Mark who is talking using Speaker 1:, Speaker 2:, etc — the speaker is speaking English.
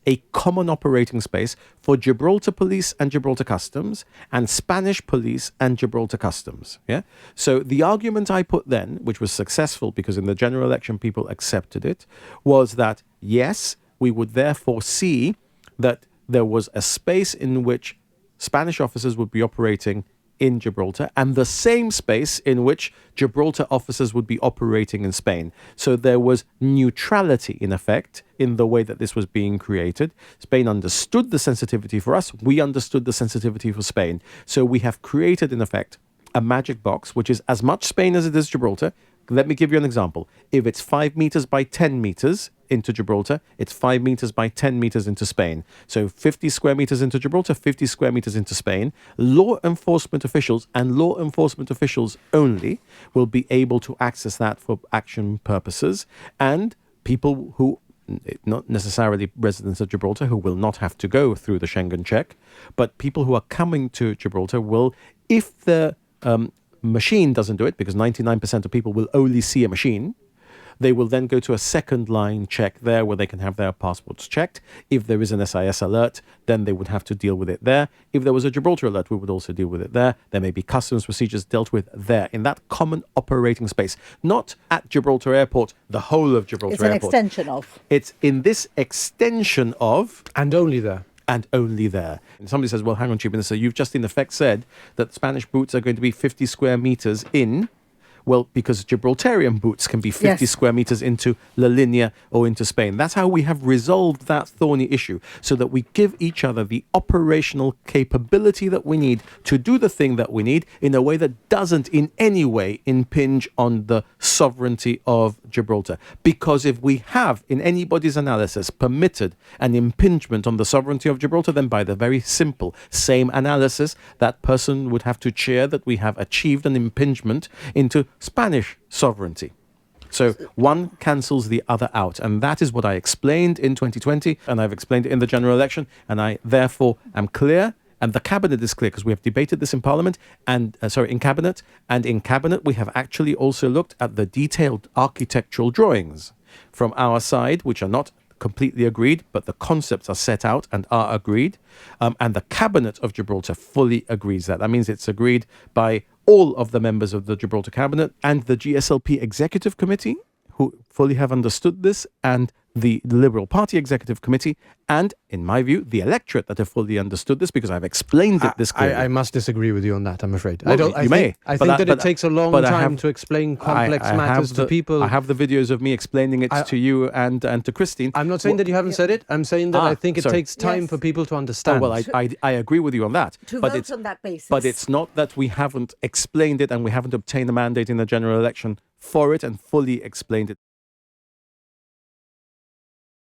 Speaker 1: a common operating space for Gibraltar Police and Gibraltar Customs and Spanish Police and Gibraltar Customs. Yeah. So the argument I put then, which was successful because in the general election people accepted it, was that yes, we would therefore see that there was a space in which Spanish officers would be operating in Gibraltar and the same space in which Gibraltar officers would be operating in Spain. So there was neutrality in effect in the way that this was being created. Spain understood the sensitivity for us. We understood the sensitivity for Spain. So we have created in effect a magic box, which is as much Spain as it is Gibraltar. Let me give you an example. If it's 5 meters by 10 meters into Gibraltar, it's 5 meters by 10 meters into Spain. So 50 square meters into Gibraltar, 50 square meters into Spain. Law enforcement officials and law enforcement officials only will be able to access that for action purposes. And people who, not necessarily residents of Gibraltar, who will not have to go through the Schengen check, but people who are coming to Gibraltar will, if the machine doesn't do it, because 99% of people will only see a machine, they will then go to a second line check there where they can have their passports checked. If there is an SIS alert, then they would have to deal with it there. If there was a Gibraltar alert, we would also deal with it there. There may be customs procedures dealt with there in that common operating space, not at Gibraltar Airport, the whole of Gibraltar Airport.
Speaker 2: It's an extension of.
Speaker 1: It's in this extension of.
Speaker 3: And only there.
Speaker 1: And only there. And somebody says, well, hang on, Chief Minister, you've just in effect said that Spanish boots are going to be 50 square meters in. Well, because Gibraltarian boots can be 50 square meters into La Linea or into Spain. That's how we have resolved that thorny issue, so that we give each other the operational capability that we need to do the thing that we need in a way that doesn't in any way impinge on the sovereignty of Gibraltar. Because if we have, in anybody's analysis, permitted an impingement on the sovereignty of Gibraltar, then by the very simple same analysis, that person would have to cheer that we have achieved an impingement into Spanish sovereignty. So one cancels the other out. And that is what I explained in 2020, and I've explained it in the general election, and I therefore am clear, and the cabinet is clear, because we have debated this in Parliament, and in cabinet, and in cabinet we have actually also looked at the detailed architectural drawings from our side, which are not completely agreed, but the concepts are set out and are agreed, and the cabinet of Gibraltar fully agrees that. That means it's agreed by all of the members of the Gibraltar cabinet and the GSLP executive committee, who fully have understood this, and the Liberal Party Executive Committee, and, in my view, the electorate that have fully understood this, because I've explained it this clearly.
Speaker 3: I must disagree with you on that, I'm afraid.
Speaker 1: Well,
Speaker 3: I think that it takes a long time to explain complex matters to people.
Speaker 1: I have the videos of me explaining it to you and to Christine.
Speaker 3: I'm not saying that you haven't said it. I'm saying that I think it takes time for people to understand.
Speaker 1: Oh, well, I agree with you on that.
Speaker 2: But vote on that basis.
Speaker 1: But it's not that we haven't explained it and we haven't obtained a mandate in the general election for it and fully explained it.